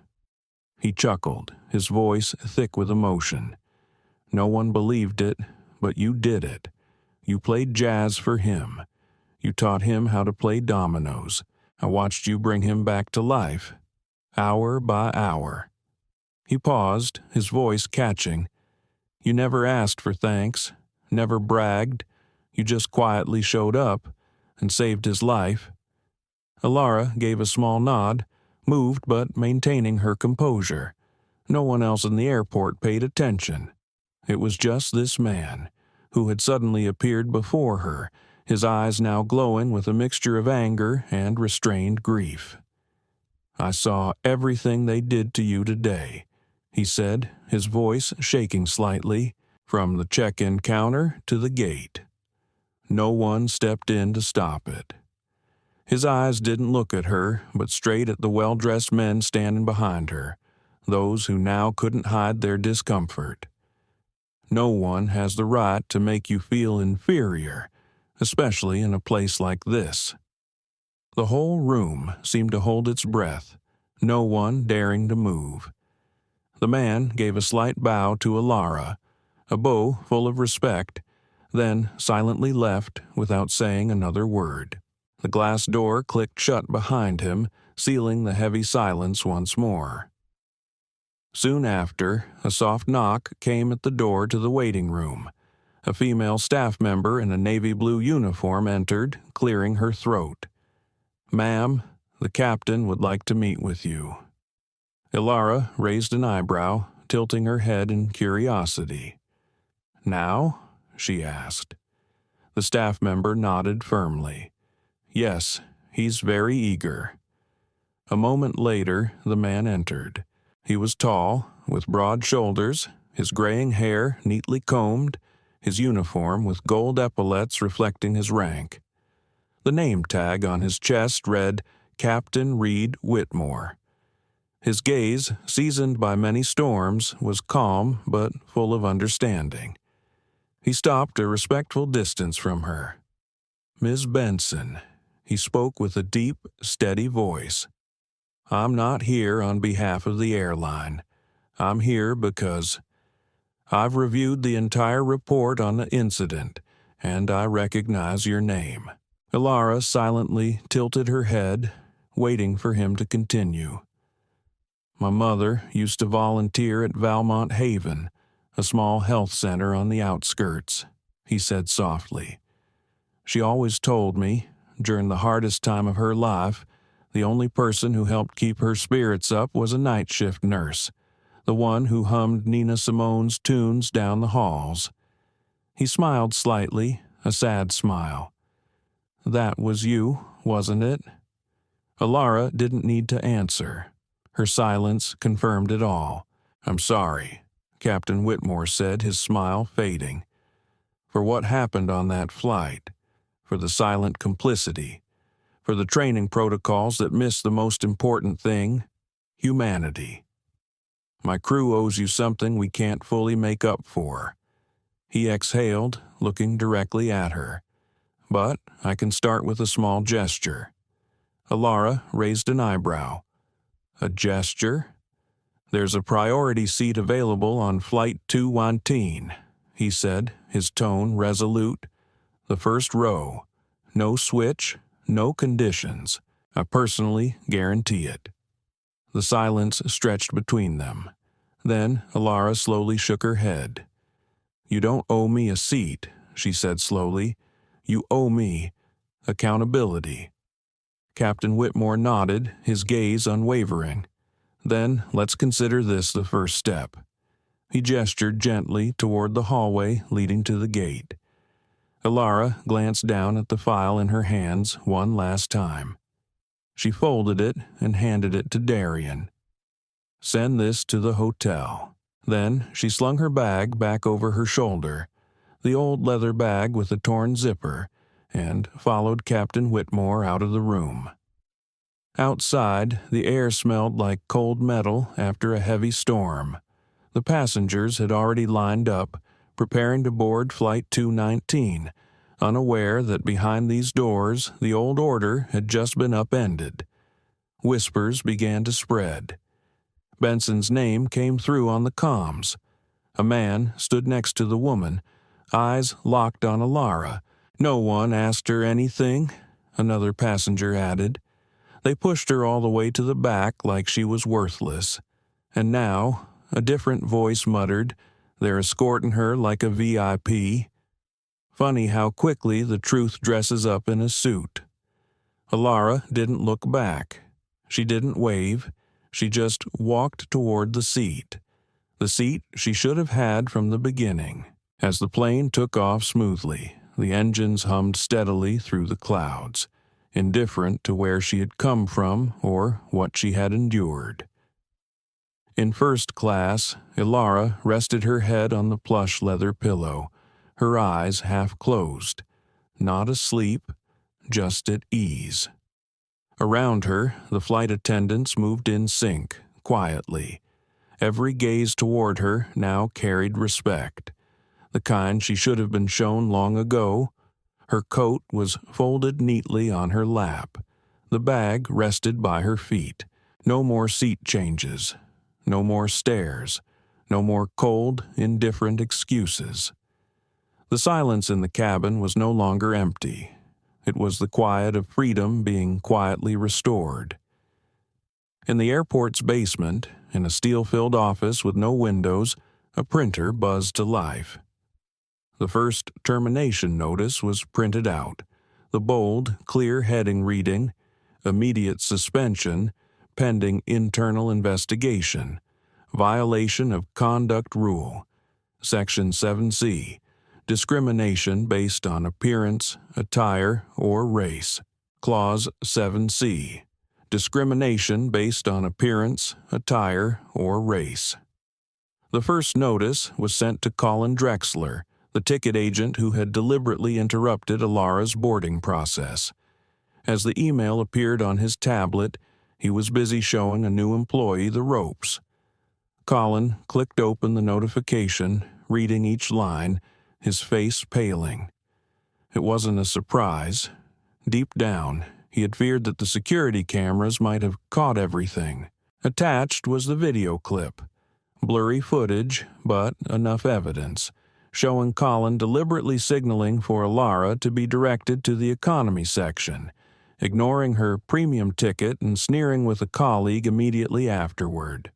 He chuckled, his voice thick with emotion. "No one believed it, but you did it. You played jazz for him. You taught him how to play dominoes. I watched you bring him back to life, hour by hour." He paused, his voice catching. "You never asked for thanks, never bragged. You just quietly showed up and saved his life." Elara gave a small nod, moved but maintaining her composure. No one else in the airport paid attention. It was just this man, who had suddenly appeared before her, his eyes now glowing with a mixture of anger and restrained grief. "I saw everything they did to you today," he said, his voice shaking slightly, "from the check-in counter to the gate. No one stepped in to stop it." His eyes didn't look at her, but straight at the well-dressed men standing behind her, those who now couldn't hide their discomfort. "No one has the right to make you feel inferior, especially in a place like this." The whole room seemed to hold its breath, no one daring to move. The man gave a slight bow to Elara, a bow full of respect, then silently left without saying another word. The glass door clicked shut behind him, sealing the heavy silence once more. Soon after, a soft knock came at the door to the waiting room. A female staff member in a navy blue uniform entered, clearing her throat. "Ma'am, the captain would like to meet with you." Elara raised an eyebrow, tilting her head in curiosity. "Now?" she asked. The staff member nodded firmly. "Yes, he's very eager." A moment later, the man entered. He was tall, with broad shoulders, his graying hair neatly combed, his uniform with gold epaulets reflecting his rank. The name tag on his chest read Captain Reed Whitmore. His gaze, seasoned by many storms, was calm but full of understanding. He stopped a respectful distance from her. "Ms. Benson," he spoke with a deep, steady voice. "I'm not here on behalf of the airline. I'm here because I've reviewed the entire report on the incident, and I recognize your name." Elara silently tilted her head, waiting for him to continue. "My mother used to volunteer at Valmont Haven, a small health center on the outskirts," he said softly. "She always told me, during the hardest time of her life, the only person who helped keep her spirits up was a night shift nurse, the one who hummed Nina Simone's tunes down the halls." He smiled slightly, a sad smile. "That was you, wasn't it?" Elara didn't need to answer. Her silence confirmed it all. "I'm sorry," Captain Whitmore said, his smile fading, "for what happened on that flight, for the silent complicity, for the training protocols that miss the most important thing, humanity. My crew owes you something we can't fully make up for." He exhaled, looking directly at her. "But I can start with a small gesture." Elara raised an eyebrow. "A gesture?" "There's a priority seat available on Flight 219, he said, his tone resolute. "The first row. No switch, no conditions. I personally guarantee it." The silence stretched between them. Then Elara slowly shook her head. "You don't owe me a seat," she said slowly. "You owe me accountability." Captain Whitmore nodded, his gaze unwavering. "Then let's consider this the first step." He gestured gently toward the hallway leading to the gate. Elara glanced down at the file in her hands one last time. She folded it and handed it to Darian. "Send this to the hotel." Then she slung her bag back over her shoulder, the old leather bag with the torn zipper, and followed Captain Whitmore out of the room. Outside, the air smelled like cold metal after a heavy storm. The passengers had already lined up, preparing to board Flight 219, unaware that behind these doors the old order had just been upended. Whispers began to spread. Benson's name came through on the comms. A man stood next to the woman, eyes locked on Elara. "No one asked her anything," another passenger added. "They pushed her all the way to the back like she was worthless. And now," a different voice muttered, "they're escorting her like a VIP. Funny how quickly the truth dresses up in a suit." Elara didn't look back. She didn't wave. She just walked toward the seat she should have had from the beginning. As the plane took off smoothly, the engines hummed steadily through the clouds, indifferent to where she had come from or what she had endured. In first class, Elara rested her head on the plush leather pillow, her eyes half closed, not asleep, just at ease. Around her, the flight attendants moved in sync, quietly. Every gaze toward her now carried respect, the kind she should have been shown long ago. Her coat was folded neatly on her lap. The bag rested by her feet. No more seat changes. No more stares. No more cold, indifferent excuses. The silence in the cabin was no longer empty. It was the quiet of freedom being quietly restored. In the airport's basement, in a steel-filled office with no windows, a printer buzzed to life. The first termination notice was printed out, the bold, clear heading reading, "Immediate suspension, pending internal investigation, violation of conduct rule, Section 7C, discrimination based on appearance, attire, or race. Clause 7C, discrimination based on appearance, attire, or race." The first notice was sent to Colin Drexler, the ticket agent who had deliberately interrupted Elara's boarding process. As the email appeared on his tablet, he was busy showing a new employee the ropes. Colin clicked open the notification, reading each line, his face paling. It wasn't a surprise. Deep down, he had feared that the security cameras might have caught everything. Attached was the video clip. Blurry footage, but enough evidence, showing Colin deliberately signaling for Elara to be directed to the economy section, ignoring her premium ticket and sneering with a colleague immediately afterward.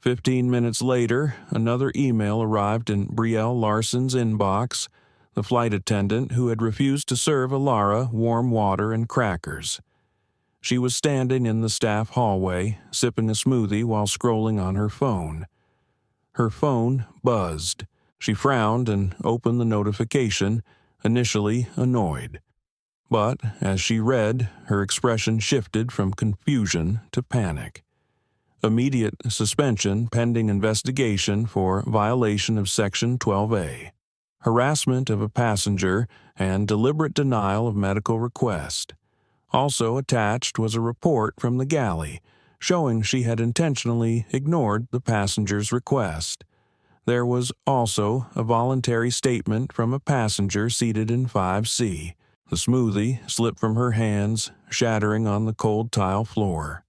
15 minutes later, another email arrived in Brielle Larson's inbox, the flight attendant who had refused to serve Elara warm water and crackers. She was standing in the staff hallway, sipping a smoothie while scrolling on her phone. Her phone buzzed. She frowned and opened the notification, initially annoyed. But as she read, her expression shifted from confusion to panic. Immediate suspension pending investigation for violation of Section 12A. Harassment of a passenger and deliberate denial of medical request. Also attached was a report from the galley, showing she had intentionally ignored the passenger's request. There was also a voluntary statement from a passenger seated in 5C. The smoothie slipped from her hands, shattering on the cold tile floor.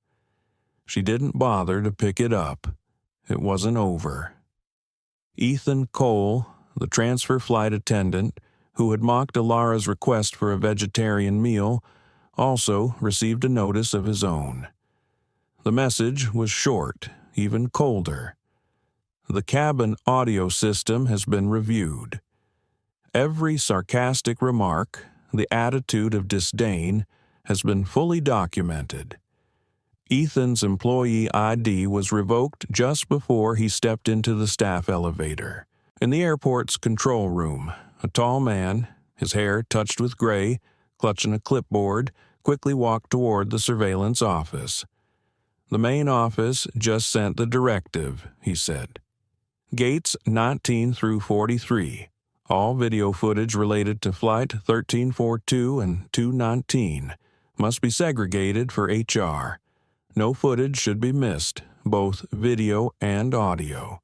She didn't bother to pick it up. It wasn't over. Ethan Cole, the transfer flight attendant, who had mocked Elara's request for a vegetarian meal, also received a notice of his own. The message was short, even colder. The cabin audio system has been reviewed. Every sarcastic remark, the attitude of disdain, has been fully documented. Ethan's employee ID was revoked just before he stepped into the staff elevator. In the airport's control room, a tall man, his hair touched with gray, clutching a clipboard, quickly walked toward the surveillance office. "The main office just sent the directive," he said. "Gates 19 through 43. All video footage related to Flight 1342 and 219 must be segregated for HR. No footage should be missed, both video and audio."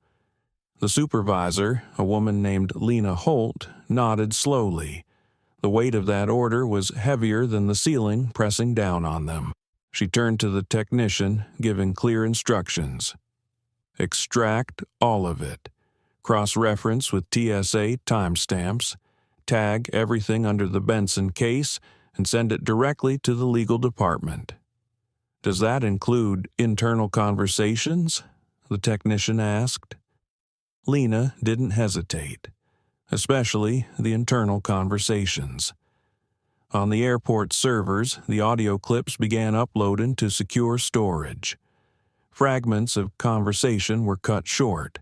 The supervisor, a woman named Lena Holt, nodded slowly. The weight of that order was heavier than the ceiling pressing down on them. She turned to the technician, giving clear instructions. "Extract all of it. Cross-reference with TSA timestamps. Tag everything under the Benson case and send it directly to the legal department." "Does that include internal conversations?" the technician asked. Lena didn't hesitate, especially the internal conversations. On the airport servers, the audio clips began uploading to secure storage. Fragments of conversation were cut short.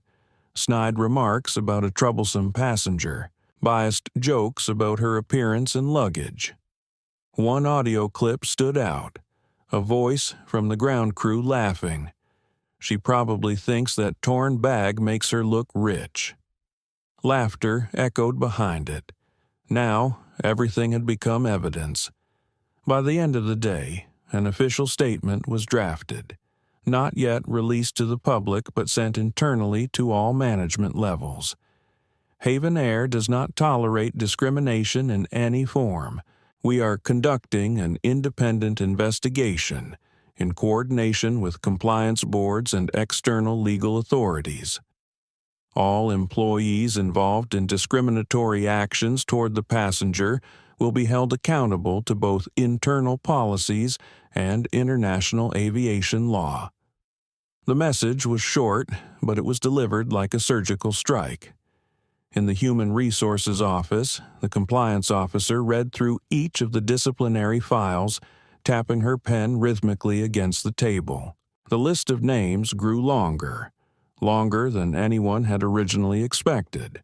Snide remarks about a troublesome passenger, biased jokes about her appearance and luggage. One audio clip stood out, a voice from the ground crew laughing. "She probably thinks that torn bag makes her look rich." Laughter echoed behind it. Now, everything had become evidence. By the end of the day, an official statement was drafted, not yet released to the public but sent internally to all management levels. Haven Air does not tolerate discrimination in any form. We are conducting an independent investigation in coordination with compliance boards and external legal authorities. All employees involved in discriminatory actions toward the passenger will be held accountable to both internal policies and international aviation law. The message was short, but it was delivered like a surgical strike. In the Human Resources Office, the compliance officer read through each of the disciplinary files, tapping her pen rhythmically against the table. The list of names grew longer than anyone had originally expected.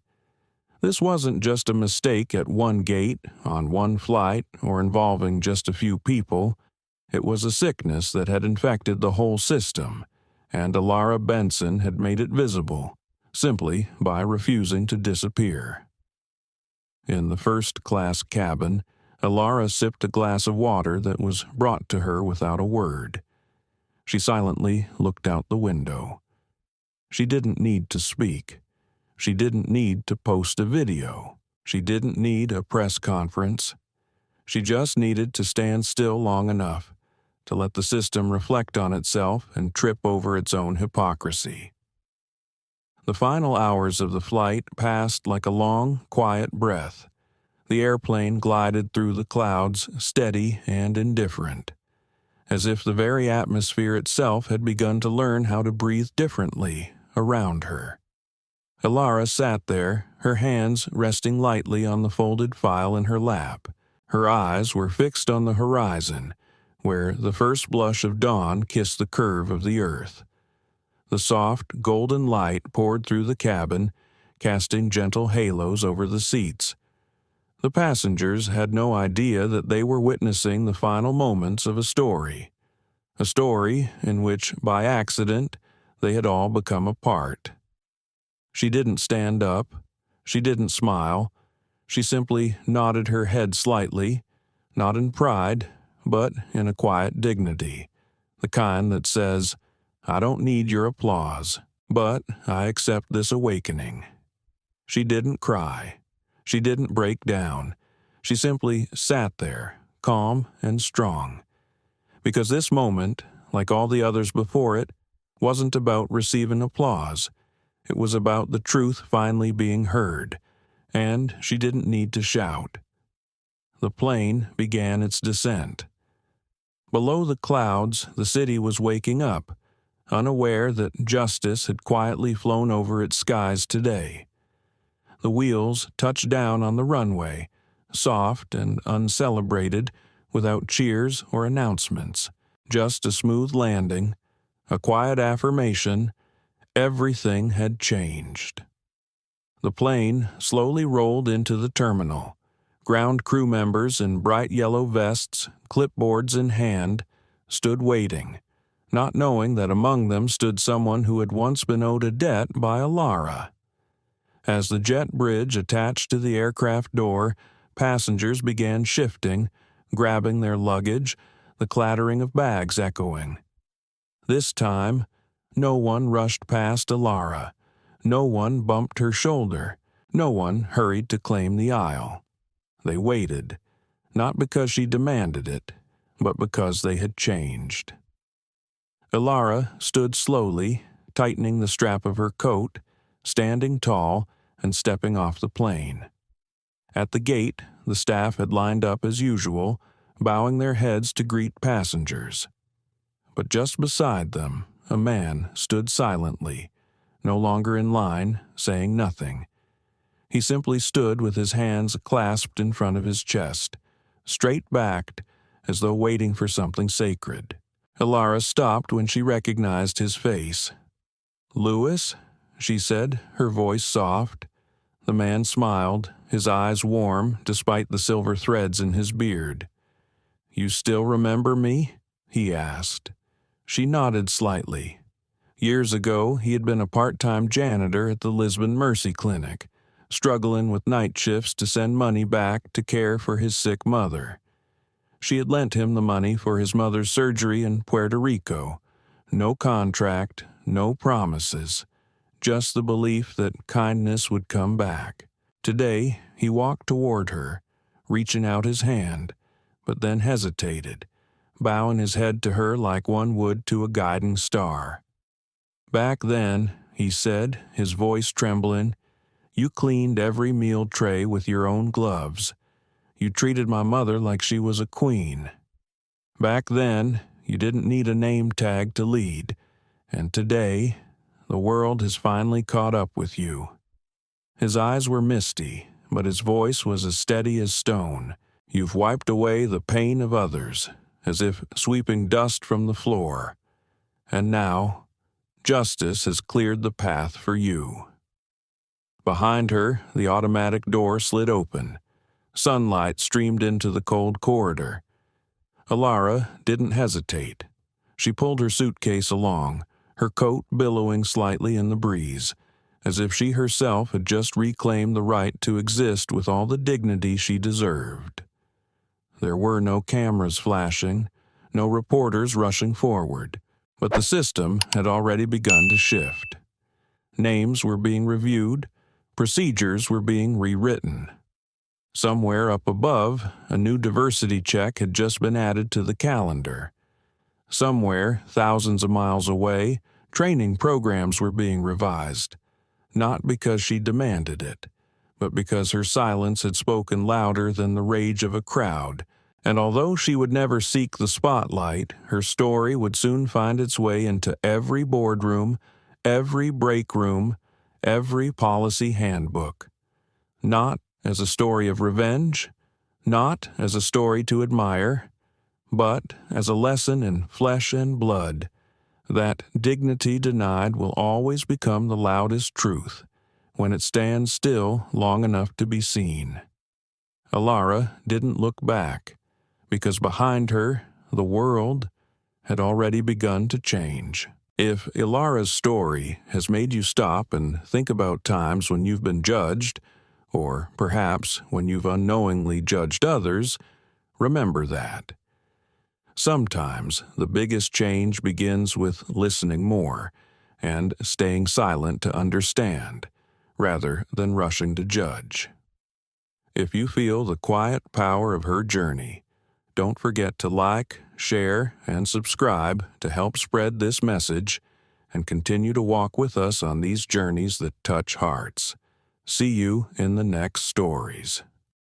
This wasn't just a mistake at one gate, on one flight, or involving just a few people. It was a sickness that had infected the whole system, and Elara Benson had made it visible, simply by refusing to disappear. In the first-class cabin, Elara sipped a glass of water that was brought to her without a word. She silently looked out the window. She didn't need to speak. She didn't need to post a video. She didn't need a press conference. She just needed to stand still long enough to let the system reflect on itself and trip over its own hypocrisy. The final hours of the flight passed like a long, quiet breath. The airplane glided through the clouds, steady and indifferent, as if the very atmosphere itself had begun to learn how to breathe differently around her. Elara sat there, her hands resting lightly on the folded file in her lap. Her eyes were fixed on the horizon, where the first blush of dawn kissed the curve of the earth. The soft, golden light poured through the cabin, casting gentle halos over the seats. The passengers had no idea that they were witnessing the final moments of a story in which, by accident, they had all become a part. She didn't stand up. She didn't smile. She simply nodded her head slightly, not in pride, but in a quiet dignity, the kind that says, "I don't need your applause, but I accept this awakening." She didn't cry. She didn't break down. She simply sat there, calm and strong. Because this moment, like all the others before it, wasn't about receiving applause. It was about the truth finally being heard, and she didn't need to shout. The plane began its descent. Below the clouds, the city was waking up, unaware that justice had quietly flown over its skies today. The wheels touched down on the runway, soft and uncelebrated, without cheers or announcements. Just a smooth landing, a quiet affirmation, everything had changed. The plane slowly rolled into the terminal. Ground crew members in bright yellow vests, clipboards in hand, stood waiting, not knowing that among them stood someone who had once been owed a debt by Elara. As the jet bridge attached to the aircraft door, passengers began shifting, grabbing their luggage, the clattering of bags echoing. This time, no one rushed past Elara. No one bumped her shoulder. No one hurried to claim the aisle. They waited, not because she demanded it, but because they had changed. Elara stood slowly, tightening the strap of her coat, standing tall, and stepping off the plane. At the gate, the staff had lined up as usual, bowing their heads to greet passengers. But just beside them, a man stood silently, no longer in line, saying nothing. He simply stood with his hands clasped in front of his chest, straight-backed, as though waiting for something sacred. Elara stopped when she recognized his face. "Louis?" she said, her voice soft. The man smiled, his eyes warm despite the silver threads in his beard. "You still remember me?" he asked. She nodded slightly. Years ago, he had been a part-time janitor at the Lisbon Mercy Clinic, struggling with night shifts to send money back to care for his sick mother. She had lent him the money for his mother's surgery in Puerto Rico. No contract, no promises. Just the belief that kindness would come back. Today, he walked toward her, reaching out his hand, but then hesitated, bowing his head to her like one would to a guiding star. "Back then," he said, his voice trembling, "you cleaned every meal tray with your own gloves. You treated my mother like she was a queen. Back then, you didn't need a name tag to lead, and today, the world has finally caught up with you." His eyes were misty, but his voice was as steady as stone. "You've wiped away the pain of others, as if sweeping dust from the floor. And now, justice has cleared the path for you." Behind her, the automatic door slid open. Sunlight streamed into the cold corridor. Elara didn't hesitate. She pulled her suitcase along, her coat billowing slightly in the breeze, as if she herself had just reclaimed the right to exist with all the dignity she deserved. There were no cameras flashing, no reporters rushing forward, but the system had already begun to shift. Names were being reviewed, procedures were being rewritten. Somewhere up above, a new diversity check had just been added to the calendar. Somewhere, thousands of miles away, training programs were being revised, not because she demanded it, but because her silence had spoken louder than the rage of a crowd. And although she would never seek the spotlight, her story would soon find its way into every boardroom, every break room, every policy handbook. Not as a story of revenge, not as a story to admire, but as a lesson in flesh and blood, that dignity denied will always become the loudest truth when it stands still long enough to be seen. Elara didn't look back, because behind her, the world had already begun to change. If Elara's story has made you stop and think about times when you've been judged, or perhaps when you've unknowingly judged others, remember that. Sometimes the biggest change begins with listening more and staying silent to understand, rather than rushing to judge. If you feel the quiet power of her journey, don't forget to like, share, and subscribe to help spread this message and continue to walk with us on these journeys that touch hearts. See you in the next stories.